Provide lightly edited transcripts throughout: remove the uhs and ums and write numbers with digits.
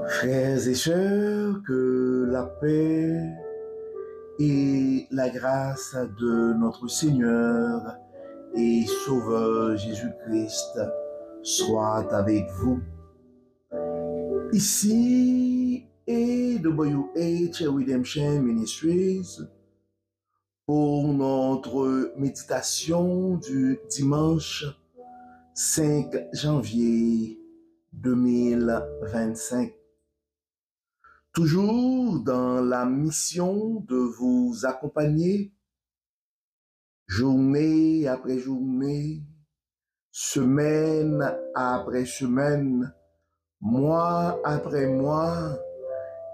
Frères et sœurs, que la paix et la grâce de notre Seigneur et Sauveur Jésus-Christ soient avec vous. Ici AWH Redemption Ministries pour notre méditation du dimanche 5 janvier 2025. Toujours dans la mission de vous accompagner, journée après journée, semaine après semaine, mois après mois,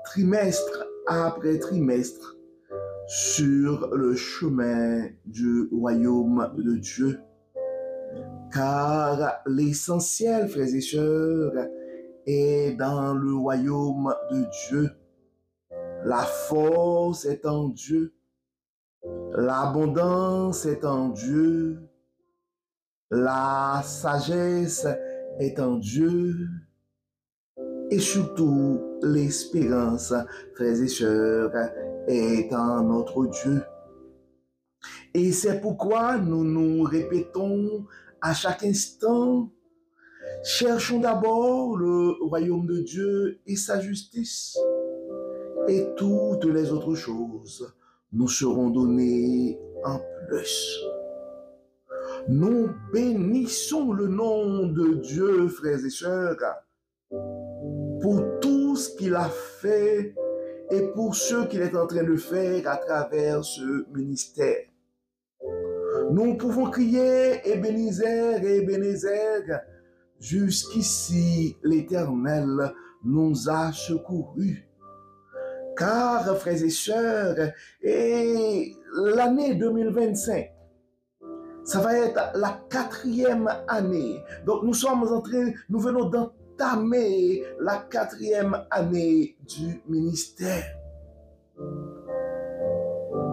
trimestre après trimestre, sur le chemin du royaume de Dieu. Car l'essentiel, frères et sœurs, est dans le royaume de Dieu. La force est en Dieu. L'abondance est en Dieu. La sagesse est en Dieu. Et surtout, l'espérance, frères et sœurs, est en notre Dieu. Et c'est pourquoi nous nous répétons à chaque instant: cherchons d'abord le royaume de Dieu et sa justice, et toutes les autres choses nous seront données en plus. Nous bénissons le nom de Dieu, frères et sœurs, pour tout ce qu'il a fait et pour ce qu'il est en train de faire à travers ce ministère. Nous pouvons crier Ebenezer, Ebenezer. Jusqu'ici, l'Éternel nous a secourus. Car, frères et sœurs, et l'année 2025, ça va être la 4e année. Donc, nous venons d'entamer la 4e année du ministère.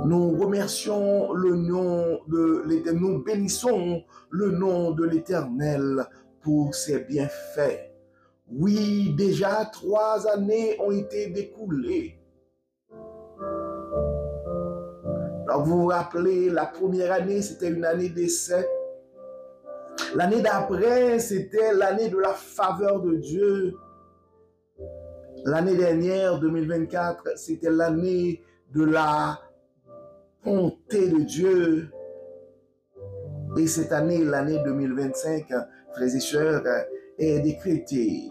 Nous remercions le nom de l'Éternel, nous bénissons le nom de l'Éternel pour ses bienfaits. Oui, déjà 3 années ont été découlées. Alors vous vous rappelez, la première année, c'était une année d'essai. L'année d'après, c'était l'année de la faveur de Dieu. L'année dernière, 2024, c'était l'année de la bonté de Dieu. Et cette année, l'année 2025, frères et sœurs, est décrétée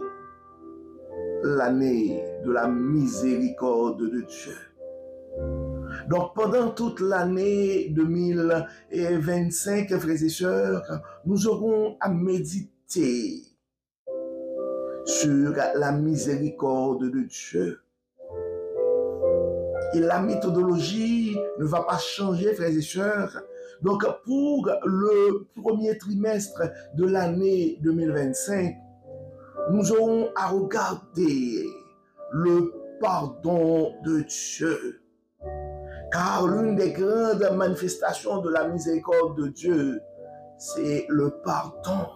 l'année de la miséricorde de Dieu. Donc, pendant toute l'année 2025, frères et sœurs, nous aurons à méditer sur la miséricorde de Dieu. Et la méthodologie ne va pas changer, frères et sœurs. Donc, pour le premier trimestre de l'année 2025, nous aurons à regarder le pardon de Dieu. Car l'une des grandes manifestations de la miséricorde de Dieu, c'est le pardon.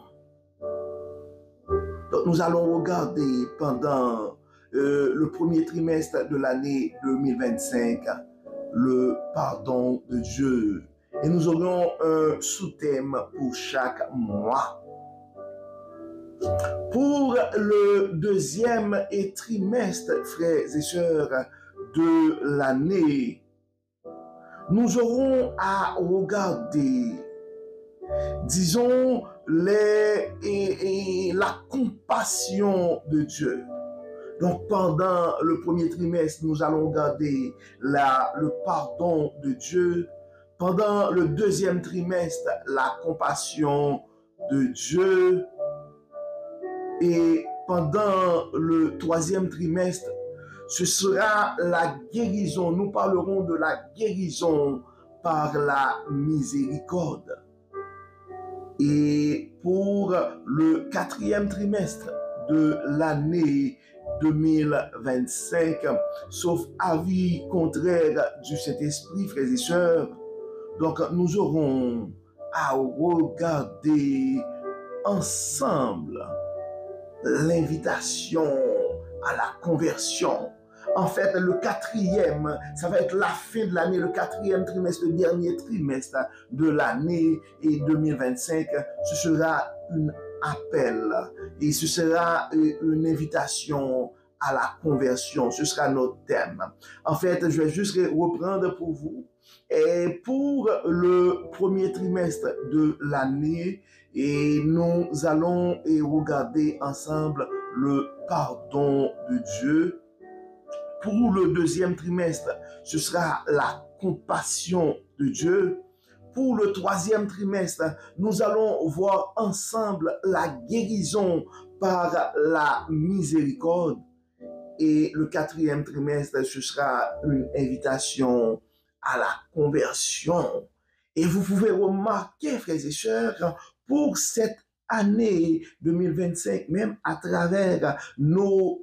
Donc, nous allons regarder pendant le premier trimestre de l'année 2025 le pardon de Dieu. Et nous aurons un sous-thème pour chaque mois. Pour le deuxième trimestre, frères et sœurs, de l'année, nous aurons à regarder, disons, la compassion de Dieu. Donc, pendant le premier trimestre, nous allons regarder le pardon de Dieu. Pendant le deuxième trimestre, la compassion de Dieu. Et pendant le troisième trimestre, ce sera la guérison. Nous parlerons de la guérison par la miséricorde. Et pour le 4e trimestre de l'année 2025, sauf avis contraire du Saint-Esprit, frères et sœurs, donc nous aurons à regarder ensemble l'invitation à la conversion. En fait, le quatrième, ça va être la fin de l'année, le quatrième trimestre, le dernier trimestre de l'année 2025. Ce sera un appel et ce sera une invitation à la conversion. Ce sera notre thème. En fait, je vais juste reprendre pour vous. Et pour le premier trimestre de l'année, et nous allons regarder ensemble le pardon de Dieu. Pour le deuxième trimestre, ce sera la compassion de Dieu. Pour le troisième trimestre, nous allons voir ensemble la guérison par la miséricorde. Et le quatrième trimestre, ce sera une invitation à la conversion. Et vous pouvez remarquer, frères et sœurs, pour cette année 2025, même à travers nos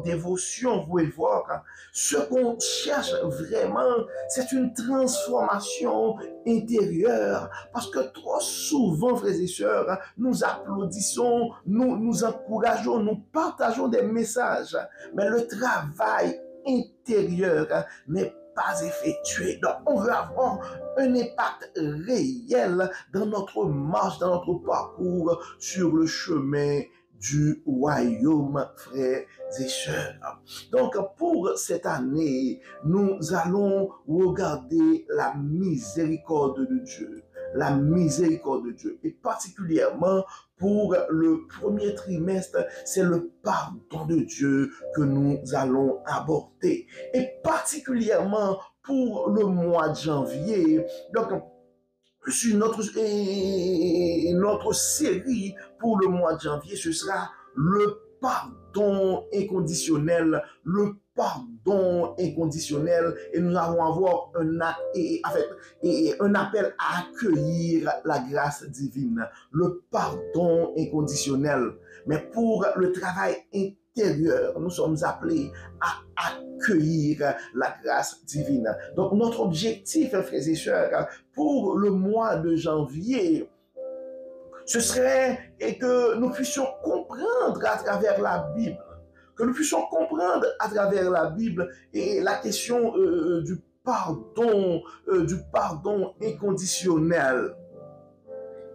dévotions, vous pouvez voir, ce qu'on cherche vraiment, c'est une transformation intérieure. Parce que trop souvent, frères et sœurs, nous applaudissons, nous encourageons, nous partageons des messages, mais le travail intérieur n'est pas effectué. Donc, on veut avoir un impact réel dans notre marche, dans notre parcours sur le chemin du royaume, frères et sœurs. Donc, pour cette année, nous allons regarder la miséricorde de Dieu. La miséricorde de Dieu. Et particulièrement pour le premier trimestre, c'est le pardon de Dieu que nous allons aborder. Et particulièrement pour le mois de janvier. Donc, sur notre série pour le mois de janvier, ce sera le pardon inconditionnel, le pardon inconditionnel, et nous allons avoir un appel à accueillir la grâce divine, le pardon inconditionnel. Mais pour le travail intérieur, nous sommes appelés à accueillir la grâce divine. Donc notre objectif, frères et sœurs, pour le mois de janvier, ce serait que nous puissions comprendre à travers la Bible, que nous puissions comprendre à travers la Bible et la question du pardon inconditionnel.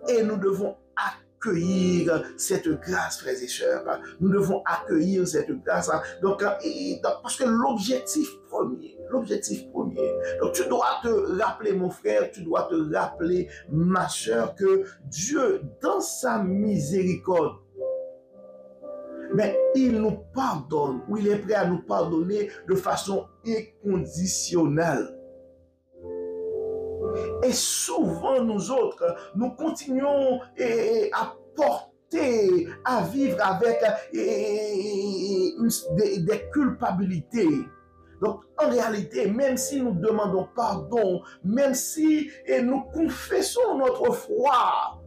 Et nous devons accueillir cette grâce, frères et sœurs. Nous devons accueillir cette grâce. Donc, parce que l'objectif premier, donc tu dois te rappeler, mon frère, tu dois te rappeler, ma sœur, que Dieu, dans sa miséricorde, mais il nous pardonne, ou il est prêt à nous pardonner de façon inconditionnelle. Et souvent, nous autres, nous continuons à porter, à vivre avec des culpabilités. Donc, en réalité, même si nous demandons pardon, même si nous confessons notre foi,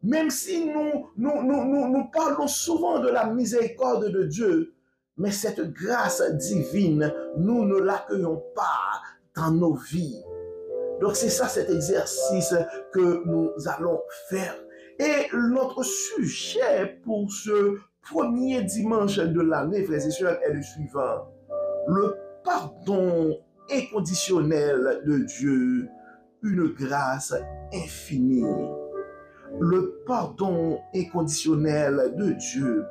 même si nous parlons souvent de la miséricorde de Dieu, mais cette grâce divine, nous ne l'accueillons pas dans nos vies. Donc c'est ça cet exercice que nous allons faire. Et notre sujet pour ce premier dimanche de l'année, frères et sœurs, est le suivant. Le pardon inconditionnel de Dieu, une grâce infinie. Le pardon inconditionnel de Dieu,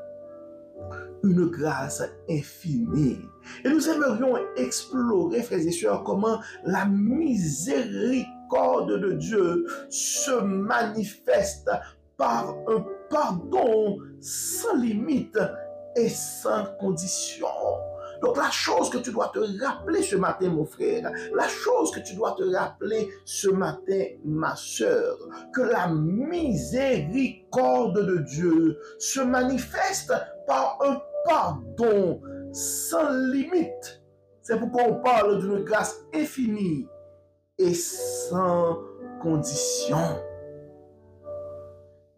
une grâce infinie. Et nous aimerions explorer, frères et sœurs, comment la miséricorde de Dieu se manifeste par un pardon sans limite et sans condition. Donc la chose que tu dois te rappeler ce matin, mon frère, la chose que tu dois te rappeler ce matin, ma sœur, que la miséricorde de Dieu se manifeste par un pardon sans limite. C'est pourquoi on parle d'une grâce infinie et sans condition.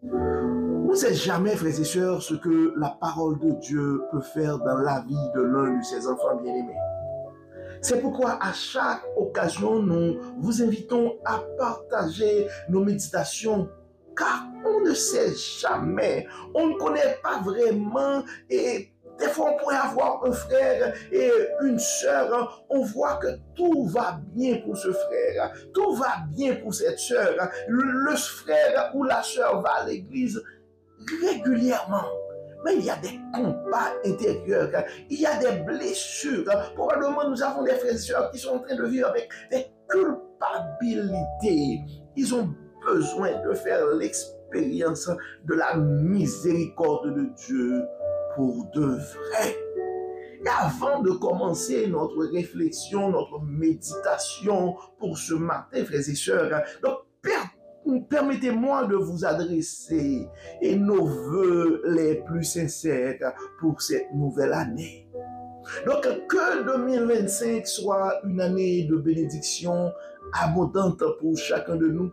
On ne sait jamais, frères et sœurs, ce que la parole de Dieu peut faire dans la vie de l'un de ses enfants bien-aimés. C'est pourquoi à chaque occasion, nous vous invitons à partager nos méditations, car on ne sait jamais, on ne connaît pas vraiment Des fois, on pourrait avoir un frère et une sœur, on voit que tout va bien pour ce frère, tout va bien pour cette sœur. Le frère ou la sœur va à l'église régulièrement. Mais il y a des combats intérieurs, il y a des blessures. Probablement, nous avons des frères et sœurs qui sont en train de vivre avec des culpabilités. Ils ont besoin de faire l'expérience de la miséricorde de Dieu pour de vrai. Et avant de commencer notre réflexion, notre méditation pour ce matin, frères et sœurs, donc permettez-moi de vous adresser et nos vœux les plus sincères pour cette nouvelle année. Donc, que 2025 soit une année de bénédiction abondante pour chacun de nous,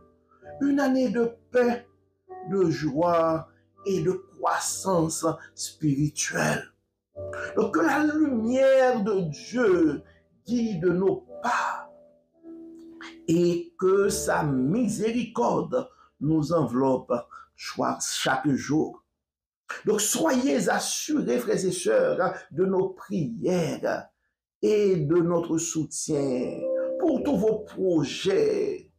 une année de paix, de joie et de croissance spirituelle. Donc, que la lumière de Dieu guide nos pas et que sa miséricorde nous enveloppe chaque jour. Donc, soyez assurés, frères et sœurs, de nos prières et de notre soutien pour tous vos projets,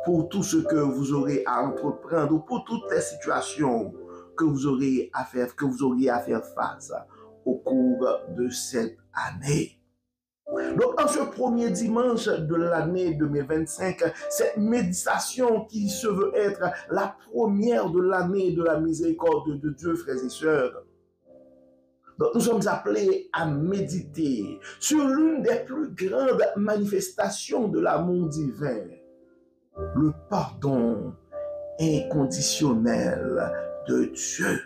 pour tout ce que vous aurez à entreprendre ou pour toutes les situations que vous auriez à faire face au cours de cette année. Donc, en ce premier dimanche de l'année 2025, cette méditation qui se veut être la première de l'année de la miséricorde de Dieu, frères et sœurs, donc nous sommes appelés à méditer sur l'une des plus grandes manifestations de l'amour divin, le pardon inconditionnel de Dieu.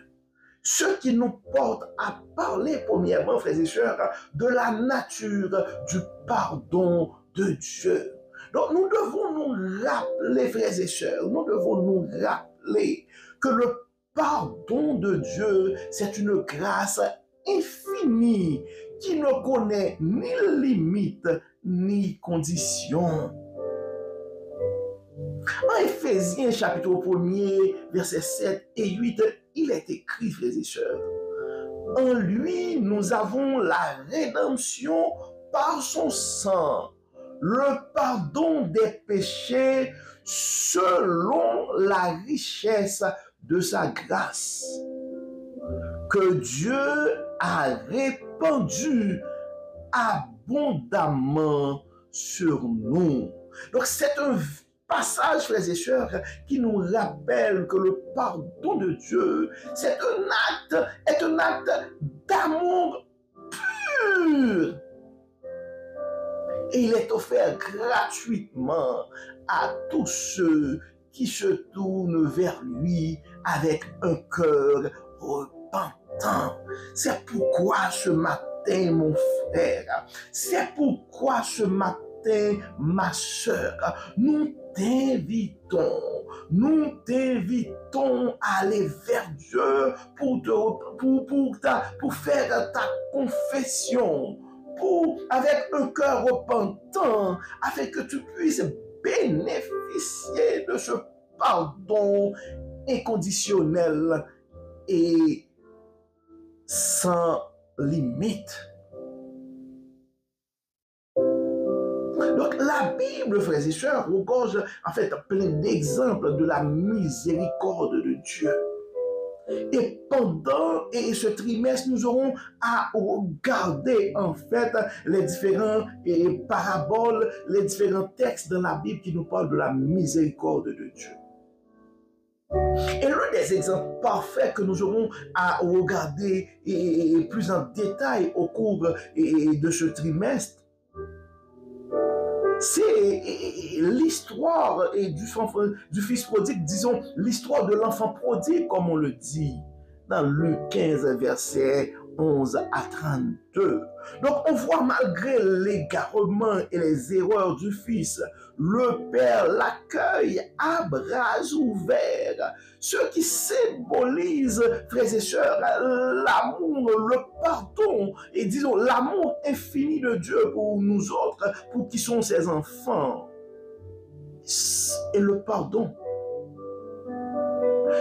Ce qui nous porte à parler premièrement, frères et sœurs, de la nature du pardon de Dieu. Donc nous devons nous rappeler, frères et sœurs, nous devons nous rappeler que le pardon de Dieu, c'est une grâce infinie qui ne connaît ni limite ni condition. En Éphésiens chapitre 1er, versets 7 et 8, il est écrit, frères et sœurs, en lui, nous avons la rédemption par son sang, le pardon des péchés selon la richesse de sa grâce, que Dieu a répandu abondamment sur nous. Donc c'est un passage, frères et sœurs, qui nous rappelle que le pardon de Dieu, c'est un acte d'amour pur. Et il est offert gratuitement à tous ceux qui se tournent vers lui avec un cœur repentant. C'est pourquoi ce matin, mon frère, c'est pourquoi ce matin, ma sœur, nous t'invitons à aller vers Dieu pour faire ta confession, avec un cœur repentant, afin que tu puisses bénéficier de ce pardon inconditionnel et sans limite. Donc la Bible, frères et sœurs, regorge en fait plein d'exemples de la miséricorde de Dieu. Et pendant ce trimestre, nous aurons à regarder en fait les différents paraboles, les différents textes dans la Bible qui nous parlent de la miséricorde de Dieu. Et l'un des exemples parfaits que nous aurons à regarder plus en détail au cours de ce trimestre, c'est l'histoire du fils prodigue, disons, l'histoire de l'enfant prodigue, comme on le dit dans Luc 15, versets 11 à 32. Donc, on voit malgré l'égarement et les erreurs du fils, le père l'accueille à bras ouverts, ce qui symbolise, frères et sœurs, l'amour, le pardon, et disons l'amour infini de Dieu pour nous autres, pour qui sont ses enfants, et le pardon.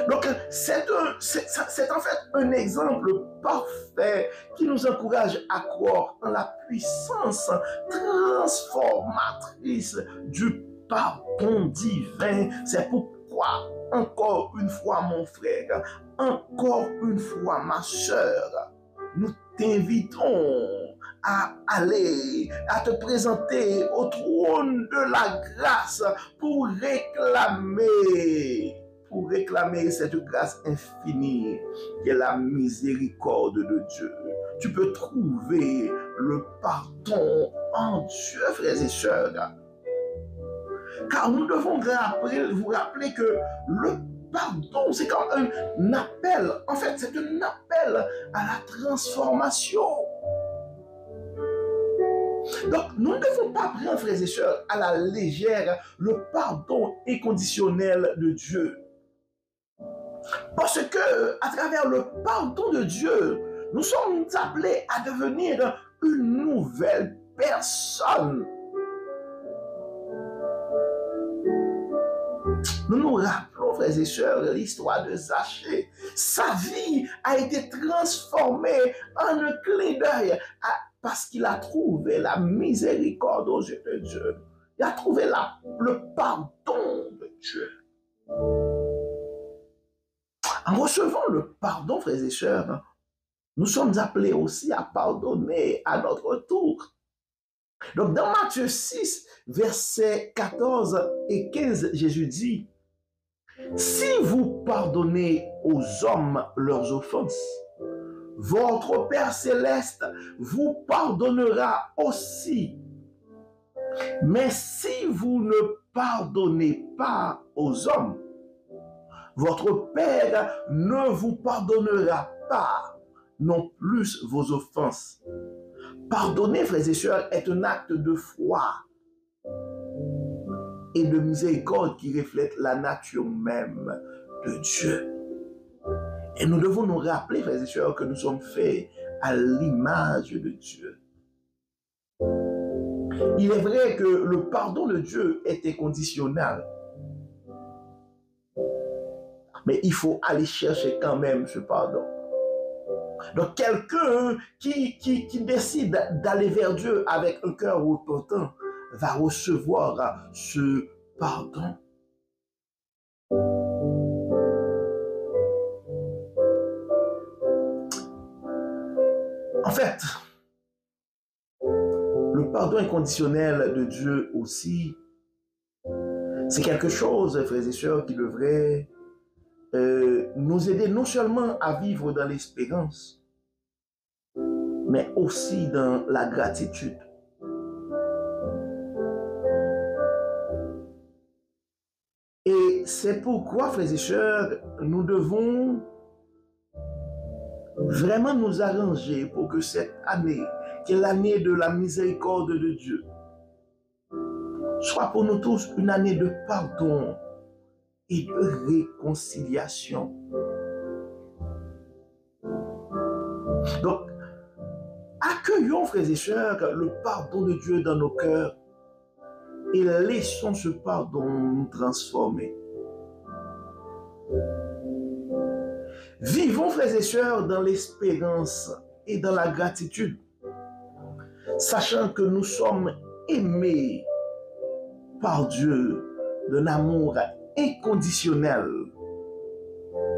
Donc, c'est en fait un exemple parfait qui nous encourage à croire en la puissance transformatrice du pardon divin. C'est pourquoi, encore une fois, mon frère, encore une fois, ma soeur, nous t'invitons à aller, à te présenter au trône de la grâce pour réclamer cette grâce infinie qui est la miséricorde de Dieu. Tu peux trouver le pardon en Dieu, frères et sœurs. Car nous devons vous rappeler que le pardon, c'est comme un appel. En fait, c'est un appel à la transformation. Donc, nous ne devons pas prendre, frères et sœurs, à la légère le pardon inconditionnel de Dieu. Parce que, à travers le pardon de Dieu, nous sommes appelés à devenir une nouvelle personne. Nous nous rappelons, frères et sœurs, l'histoire de Zachée. Sa vie a été transformée en un clin d'œil parce qu'il a trouvé la miséricorde aux yeux de Dieu. Il a trouvé le pardon de Dieu. En recevant le pardon, frères et sœurs, nous sommes appelés aussi à pardonner à notre tour. Donc dans Matthieu 6, versets 14 et 15, Jésus dit, « Si vous pardonnez aux hommes leurs offenses, votre Père céleste vous pardonnera aussi. Mais si vous ne pardonnez pas aux hommes, votre Père ne vous pardonnera pas non plus vos offenses. » Pardonner, frères et sœurs, est un acte de foi et de miséricorde qui reflète la nature même de Dieu. Et nous devons nous rappeler, frères et sœurs, que nous sommes faits à l'image de Dieu. Il est vrai que le pardon de Dieu est inconditionnel. Mais il faut aller chercher quand même ce pardon. Donc quelqu'un qui décide d'aller vers Dieu avec un cœur repentant va recevoir ce pardon. En fait, le pardon inconditionnel de Dieu aussi, c'est quelque chose, frères et sœurs, qui devrait nous aider non seulement à vivre dans l'espérance, mais aussi dans la gratitude. Et c'est pourquoi, frères et sœurs, nous devons vraiment nous arranger pour que cette année, qui est l'année de la miséricorde de Dieu, soit pour nous tous une année de pardon et de réconciliation. Donc, accueillons, frères et sœurs, le pardon de Dieu dans nos cœurs et laissons ce pardon nous transformer. Vivons, frères et sœurs, dans l'espérance et dans la gratitude, sachant que nous sommes aimés par Dieu d'un amour inconditionnel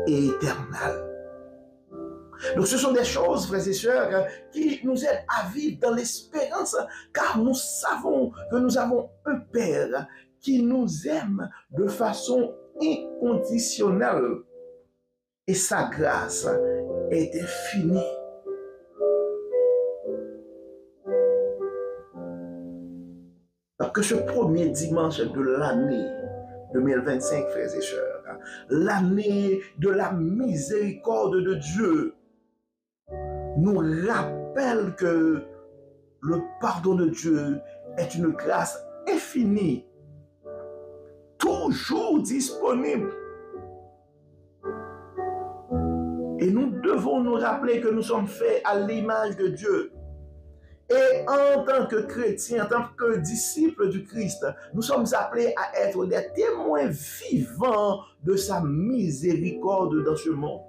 et éternel. Donc ce sont des choses, frères et sœurs, qui nous aident à vivre dans l'espérance, car nous savons que nous avons un Père qui nous aime de façon inconditionnelle et sa grâce est infinie. Donc que ce premier dimanche de l'année 2025, frères et sœurs, l'année de la miséricorde de Dieu, nous rappelle que le pardon de Dieu est une grâce infinie, toujours disponible. Et nous devons nous rappeler que nous sommes faits à l'image de Dieu Et en tant que chrétiens, en tant que disciples du Christ, nous sommes appelés à être des témoins vivants de sa miséricorde dans ce monde.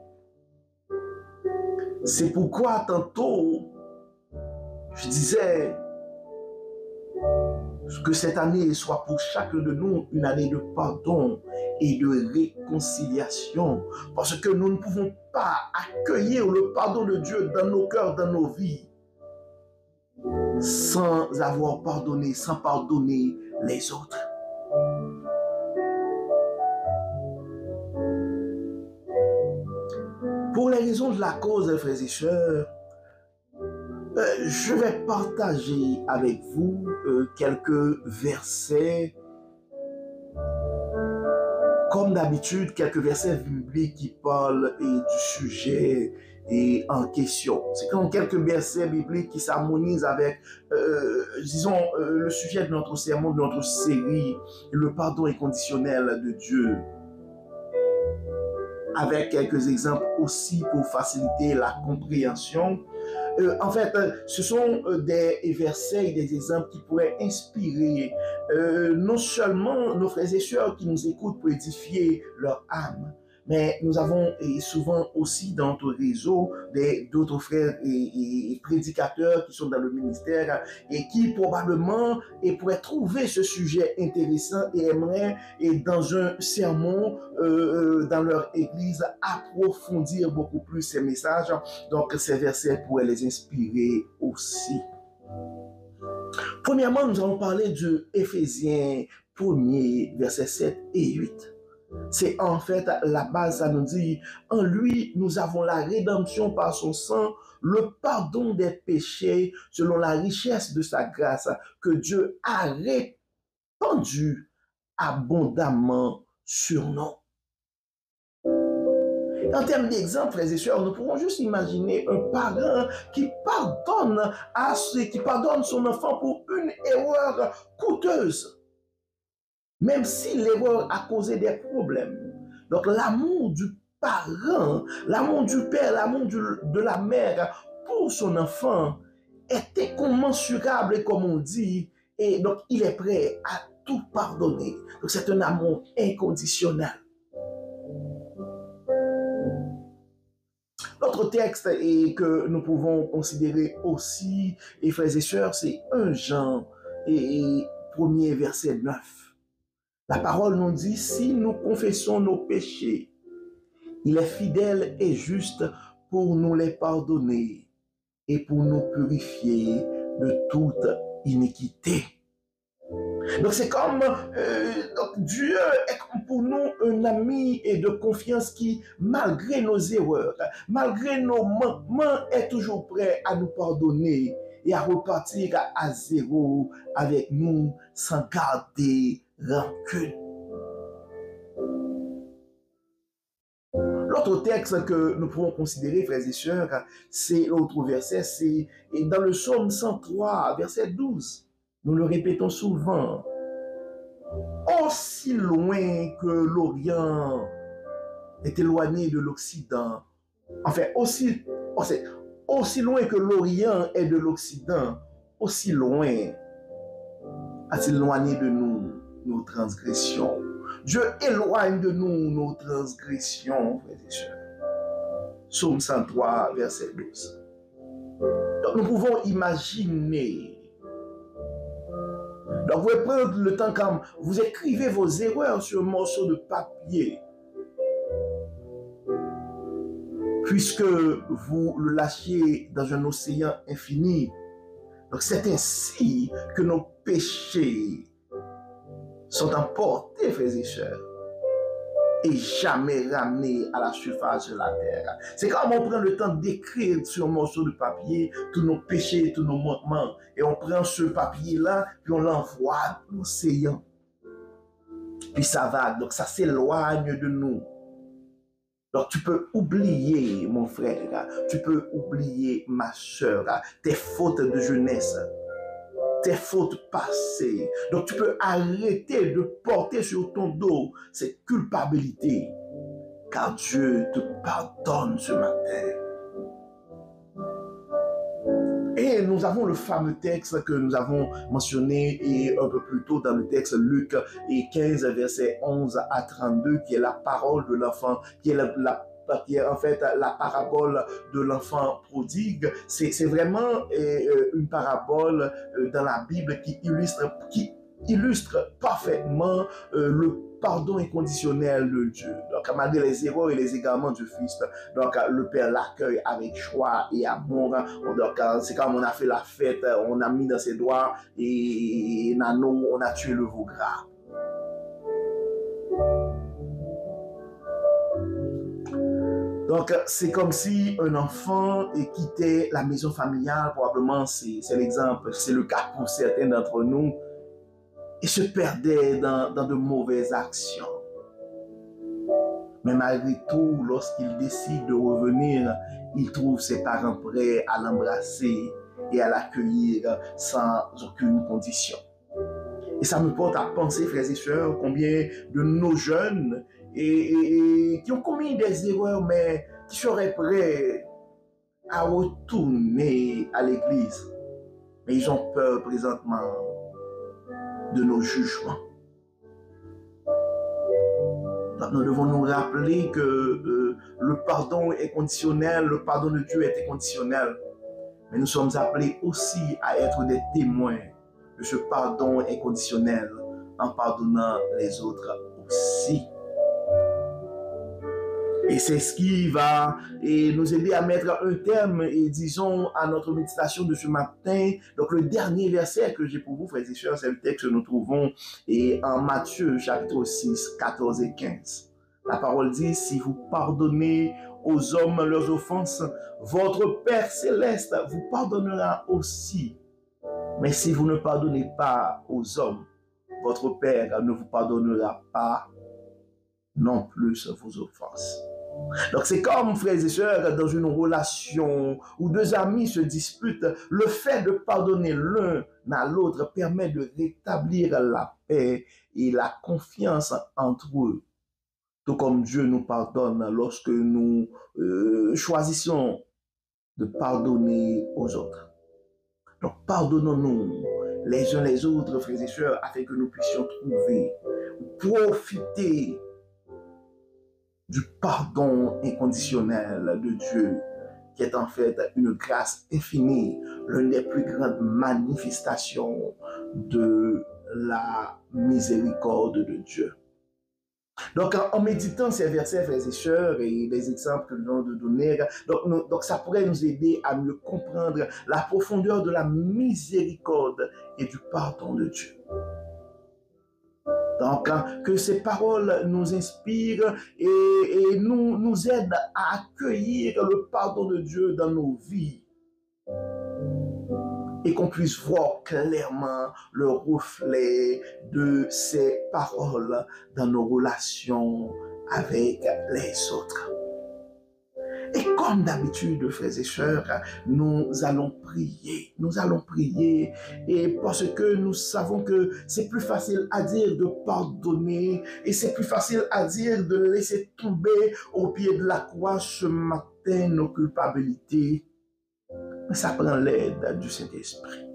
C'est pourquoi tantôt, je disais que cette année soit pour chacun de nous une année de pardon et de réconciliation. Parce que nous ne pouvons pas accueillir le pardon de Dieu dans nos cœurs, dans nos vies, sans avoir pardonné, sans pardonner les autres. Pour les raisons de la cause, frères et sœurs, je vais partager avec vous quelques versets, comme d'habitude, quelques versets bibliques qui parlent du sujet en question. C'est comme quelques versets bibliques qui s'harmonisent avec, disons, le sujet de notre sermon, de notre série, le pardon inconditionnel de Dieu, avec quelques exemples aussi pour faciliter la compréhension. En fait, ce sont des versets et des exemples qui pourraient inspirer non seulement nos frères et sœurs qui nous écoutent pour édifier leur âme, mais nous avons souvent aussi dans notre réseau d'autres frères et prédicateurs qui sont dans le ministère et qui probablement pourraient trouver ce sujet intéressant et aimeraient dans un sermon dans leur église approfondir beaucoup plus ces messages. Donc ces versets pourraient les inspirer aussi. Premièrement, nous allons parler de Éphésiens 1er, versets 7 et 8. C'est en fait la base, ça nous dit, en lui, nous avons la rédemption par son sang, le pardon des péchés selon la richesse de sa grâce que Dieu a répandu abondamment sur nous. En termes d'exemple, frères et sœurs, nous pouvons juste imaginer un parent qui pardonne son enfant pour une erreur coûteuse, même si l'erreur a causé des problèmes. Donc l'amour du parent, l'amour du père, l'amour de la mère pour son enfant est incommensurable, comme on dit, et donc il est prêt à tout pardonner. Donc c'est un amour inconditionnel. L'autre texte que nous pouvons considérer aussi, et frères et sœurs, c'est 1 Jean, 1er verset 9. La parole nous dit, si nous confessons nos péchés, il est fidèle et juste pour nous les pardonner et pour nous purifier de toute iniquité. Donc c'est comme Dieu est pour nous un ami et de confiance qui, malgré nos erreurs, malgré nos manquements, est toujours prêt à nous pardonner et à repartir à zéro avec nous sans garder rancune. L'autre texte que nous pouvons considérer, frères et sœurs, c'est l'autre verset, c'est dans le psaume 103, verset 12. Nous le répétons souvent. Aussi loin que l'Orient est éloigné de l'Occident, enfin, aussi loin que l'Orient est de l'Occident, aussi loin a-t-il éloigné de nous nos transgressions. Dieu éloigne de nous nos transgressions, frères et sœurs. Psaume 103, verset 12. Donc nous pouvons imaginer. Donc vous pouvez prendre le temps quand vous écrivez vos erreurs sur un morceau de papier, puisque vous le lâchiez dans un océan infini. Donc c'est ainsi que nos péchés sont emportés, frères et sœurs, et jamais ramenés à la surface de la terre. C'est comme on prend le temps d'écrire sur un morceau de papier tous nos péchés, tous nos manquements, et on prend ce papier-là, puis on l'envoie dans l'océan. Puis ça va, donc ça s'éloigne de nous. Donc tu peux oublier, mon frère, tu peux oublier, ma soeur, tes fautes de jeunesse, tes fautes passées. Donc tu peux arrêter de porter sur ton dos cette culpabilité, car Dieu te pardonne ce matin. Et Et nous avons le fameux texte que nous avons mentionné et un peu plus tôt dans le texte Luc 15, versets 11 à 32, qui est la parole de l'enfant, qui est en fait la parabole de l'enfant prodigue. C'est vraiment une parabole dans la Bible qui illustre parfaitement le pardon inconditionnel de Dieu. Donc, malgré les erreurs et les égarements du Fils, donc le Père l'accueille avec joie et amour. Donc, c'est comme on a fait la fête, on a mis dans ses doigts et nano, on a tué le veau gras. Donc, c'est comme si un enfant quittait la maison familiale, probablement, c'est l'exemple, c'est le cas pour certains d'entre nous, et se perdait dans de mauvaises actions. Mais malgré tout, lorsqu'il décide de revenir, il trouve ses parents prêts à l'embrasser et à l'accueillir sans aucune condition. Et ça me porte à penser, frères et sœurs, combien de nos jeunes et qui ont commis des erreurs, mais qui seraient prêts à retourner à l'église. Mais ils ont peur présentement de nos jugements. Donc, nous devons nous rappeler que le pardon est conditionnel, le pardon de Dieu est inconditionnel. Mais nous sommes appelés aussi à être des témoins de ce pardon inconditionnel en pardonnant les autres aussi. Et c'est ce qui va nous aider à mettre un terme, et disons, à notre méditation de ce matin. Donc, le dernier verset que j'ai pour vous, frères et sœurs, c'est le texte que nous trouvons en Matthieu, chapitre 6, 14 et 15. La parole dit, si vous pardonnez aux hommes leurs offenses, votre Père céleste vous pardonnera aussi. Mais si vous ne pardonnez pas aux hommes, votre Père ne vous pardonnera pas non plus vos offenses. Donc c'est comme, frères et sœurs, dans une relation où deux amis se disputent, le fait de pardonner l'un à l'autre permet de rétablir la paix et la confiance entre eux. Tout comme Dieu nous pardonne lorsque nous choisissons de pardonner aux autres. Donc pardonnons-nous les uns les autres, frères et sœurs, afin que nous puissions profiter du pardon inconditionnel de Dieu, qui est en fait une grâce infinie, l'une des plus grandes manifestations de la miséricorde de Dieu. Donc, en méditant ces versets, frères et sœurs, et les exemples que nous venons de donner, donc ça pourrait nous aider à mieux comprendre la profondeur de la miséricorde et du pardon de Dieu. Donc, que ces paroles nous inspirent et nous aident à accueillir le pardon de Dieu dans nos vies. Et qu'on puisse voir clairement le reflet de ces paroles dans nos relations avec les autres. Et comme d'habitude, frères et sœurs, nous allons prier. Nous allons prier et parce que nous savons que c'est plus facile à dire de pardonner et c'est plus facile à dire de laisser tomber au pied de la croix ce matin nos culpabilités. Mais ça prend l'aide du Saint-Esprit.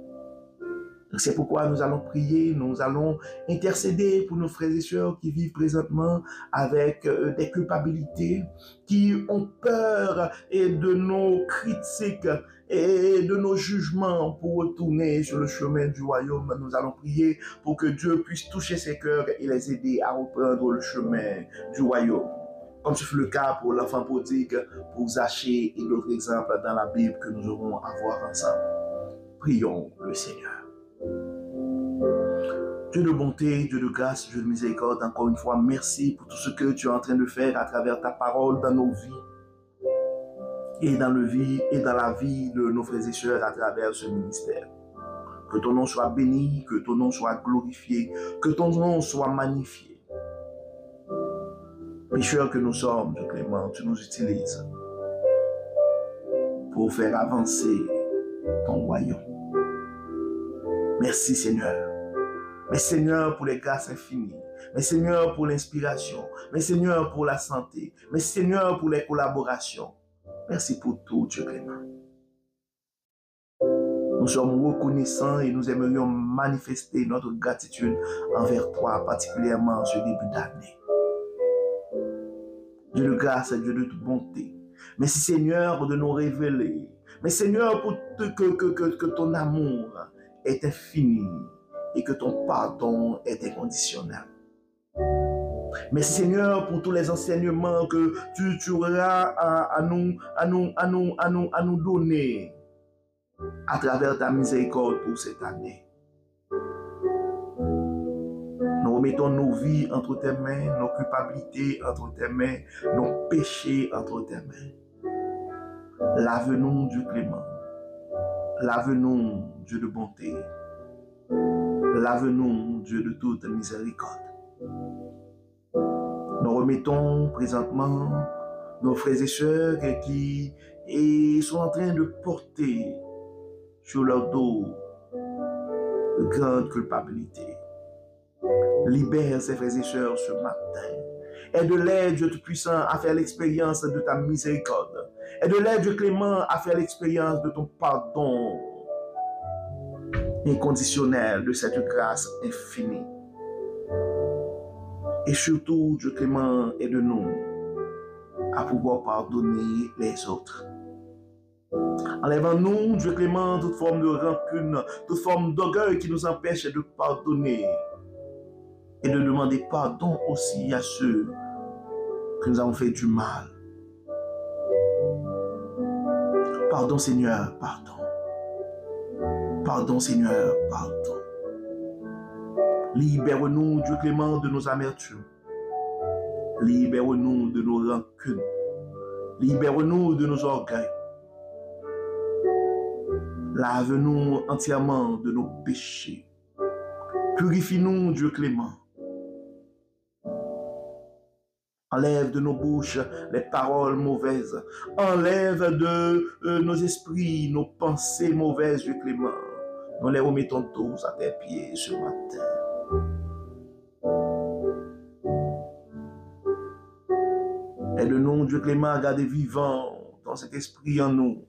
C'est pourquoi nous allons prier, nous allons intercéder pour nos frères et sœurs qui vivent présentement avec des culpabilités, qui ont peur de nos critiques et de nos jugements pour retourner sur le chemin du royaume. Nous allons prier pour que Dieu puisse toucher ces cœurs et les aider à reprendre le chemin du royaume. Comme ce fut le cas pour l'enfant prodigue, pour Zachée et d'autres exemples dans la Bible que nous aurons à voir ensemble. Prions le Seigneur. Dieu de bonté, Dieu de grâce, Dieu de miséricorde, encore une fois, merci pour tout ce que tu es en train de faire à travers ta parole dans nos vies et dans la vie de nos frères et sœurs à travers ce ministère. Que ton nom soit béni, que ton nom soit glorifié, que ton nom soit magnifié. Pécheurs que nous sommes, Dieu Clément, tu nous utilises pour faire avancer ton royaume. Merci Seigneur. Merci Seigneur pour les grâces infinies. Merci Seigneur pour l'inspiration. Merci Seigneur pour la santé. Merci Seigneur pour les collaborations. Merci pour tout, Dieu Clément. Nous sommes reconnaissants et nous aimerions manifester notre gratitude envers toi, particulièrement ce début d'année. Dieu de grâce, Dieu de toute bonté. Merci Seigneur de nous révéler. Mais Seigneur, pour que ton amour est infini et que ton pardon est inconditionnel. Merci Seigneur pour tous les enseignements que tu auras à nous donner à travers ta miséricorde pour cette année. Nous remettons nos vies entre tes mains, nos culpabilités entre tes mains, nos péchés entre tes mains. Lave-nous, Dieu clément. Lave-nous, Dieu de bonté. Lave-nous, Dieu de toute miséricorde. Nous remettons présentement nos frères et sœurs qui sont en train de porter sur leur dos de grandes culpabilités. Libère ces frères et sœurs ce matin. Aide-les, Dieu Tout-Puissant, à faire l'expérience de ta miséricorde. Aide-les, Dieu Clément, à faire l'expérience de ton pardon inconditionnel, de cette grâce infinie. Et surtout, Dieu Clément, aide-nous à pouvoir pardonner les autres. Enlève-nous, Dieu Clément, toute forme de rancune, toute forme d'orgueil qui nous empêche de pardonner et de demander pardon aussi à ceux que nous avons fait du mal. Pardon Seigneur, pardon. Pardon Seigneur, pardon. Libère-nous, Dieu Clément, de nos amertumes. Libère-nous de nos rancunes. Libère-nous de nos orgueils. Lave-nous entièrement de nos péchés. Purifie-nous, Dieu Clément. Enlève de nos bouches les paroles mauvaises. Enlève de nos esprits, nos pensées mauvaises, Dieu Clément. Nous les remettons tous à tes pieds ce matin. Aide-nous, Dieu Clément, à garder vivant dans cet esprit en nous,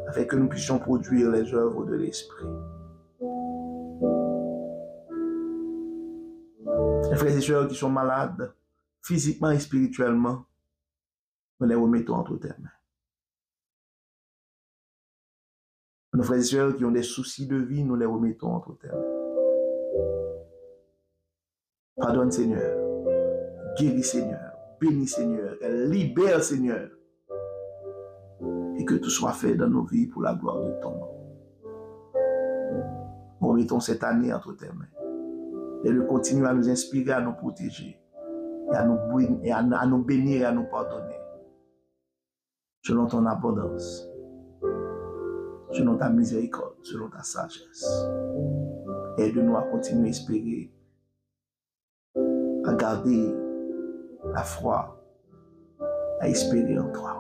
afin que nous puissions produire les œuvres de l'esprit. Les frères et sœurs qui sont malades, physiquement et spirituellement, nous les remettons entre tes mains. Nos frères et sœurs qui ont des soucis de vie, nous les remettons entre tes mains. Pardonne Seigneur, guéris Seigneur, bénis Seigneur, libère Seigneur, et que tout soit fait dans nos vies pour la gloire de ton nom. Nous remettons cette année entre tes mains. Et de continuer à nous inspirer, à nous protéger, et à nous bénir et à nous pardonner. Selon ton abondance, selon ta miséricorde, selon ta sagesse. Aide-nous à continuer à espérer, à garder la foi, à espérer en toi.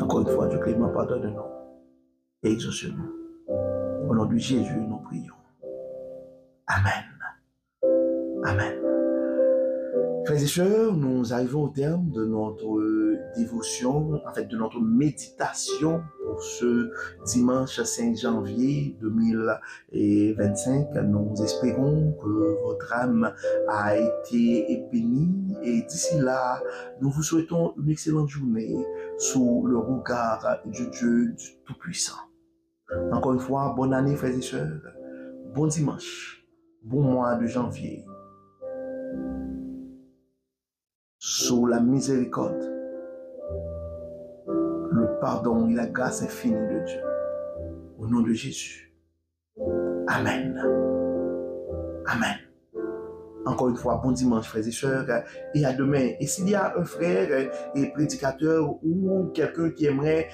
Encore une fois, Dieu Clément, pardonne-nous et exauce-nous. Au nom de Jésus, nous prions. Amen. Amen. Frères et sœurs, nous arrivons au terme de notre dévotion, en fait de notre méditation pour ce dimanche 5 janvier 2025. Nous espérons que votre âme a été bénie et d'ici là, nous vous souhaitons une excellente journée sous le regard du Dieu Tout-Puissant. Encore une fois, bonne année frères et sœurs, bon dimanche, bon mois de janvier, sous la miséricorde, le pardon et la grâce infinie de Dieu. Au nom de Jésus. Amen. Amen. Encore une fois, bon dimanche, frères et sœurs, et à demain. Et s'il y a un frère et prédicateur ou quelqu'un qui aimerait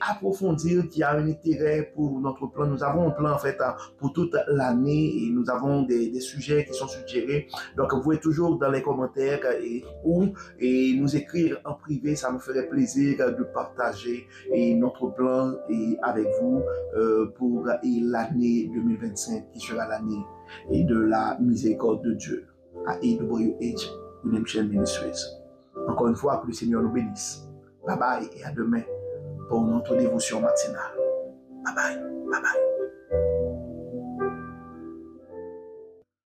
approfondir, qui a un intérêt pour notre plan, nous avons un plan en fait pour toute l'année et nous avons des sujets qui sont suggérés. Donc, vous pouvez toujours dans les commentaires ou nous écrire en privé, ça me ferait plaisir de partager notre plan avec vous pour l'année 2025 qui sera l'année de la miséricorde de Dieu. À AWH Redemption Ministries. Encore une fois, que le Seigneur nous bénisse. Bye bye et à demain pour notre dévotion matinale. Bye bye, bye bye.